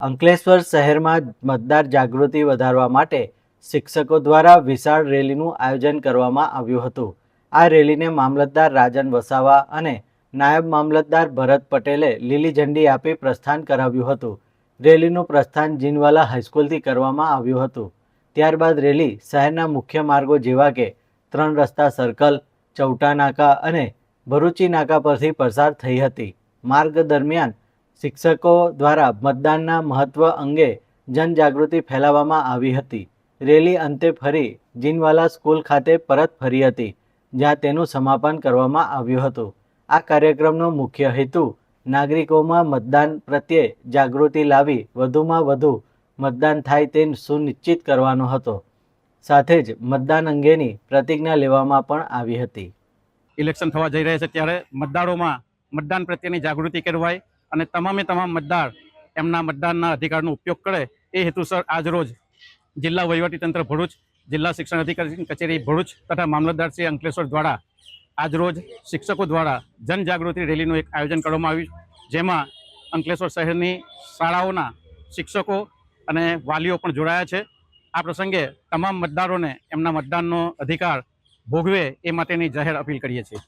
અંકલેશ્વર શહેરમાં મતદાર જાગૃતિ વધારવા માટે શિક્ષકો દ્વારા વિશાળ રેલીનું આયોજન કરવામાં આવ્યું હતું। આ રેલીને મામલતદાર રાજન વસાવા અને નાયબ મામલતદાર ભરત પટેલે લીલી ઝંડી આપી પ્રસ્થાન કરાવ્યું હતું। રેલીનું પ્રસ્થાન જીનવાલા હાઈસ્કૂલથી કરવામાં આવ્યું હતું। ત્યારબાદ રેલી શહેરના મુખ્ય માર્ગો જેવા કે 3 રસ્તા સર્કલ, ચૌટા નાકા અને ભરૂચી નાકા પરથી પસાર થઈ હતી। માર્ગ દરમિયાન શિક્ષકો દ્વારા મતદાનના મહત્વ અંગે જનજાગૃતિ ફેલાવવામાં આવી હતી। રેલી અંતે ફરી જીનવાલા સ્કૂલ ખાતે પરત ફરી હતી, જ્યાં તેનું સમાપન કરવામાં આવ્યું હતું। આ કાર્યક્રમનો મુખ્ય હેતુ નાગરિકોમાં મતદાન પ્રત્યે જાગૃતિ લાવી વધુમાં વધુ મતદાન થાય તે સુનિશ્ચિત કરવાનો હતો। સાથે જ મતદાન અંગેની પ્રતિજ્ઞા લેવામાં પણ આવી હતી। ઇલેક્શન થવા જઈ રહ્યા છે ત્યારે મતદારોમાં મતદાન પ્રત્યેની જાગૃતિ કેળવાય અને તમામે તમામ મતદાર એમના મતદાનના અધિકારનો ઉપયોગ કરે એ હેતુસર આજરોજ જિલ્લા વહીવટીતંત્ર ભરૂચ, જિલ્લા શિક્ષણ અધિકારી કચેરી ભરૂચ તથા મામલતદાર શ્રી અંકલેશ્વર દ્વારા આજરોજ શિક્ષકો દ્વારા જનજાગૃતિ રેલીનું એક આયોજન કરવામાં આવ્યું, જેમાં અંકલેશ્વર શહેરની શાળાઓના શિક્ષકો અને વાલીઓ પણ જોડાયા છે। આ પ્રસંગે તમામ મતદારોને એમના મતદાનનો અધિકાર ભોગવે એ માટેની જાહેર અપીલ કરીએ છીએ।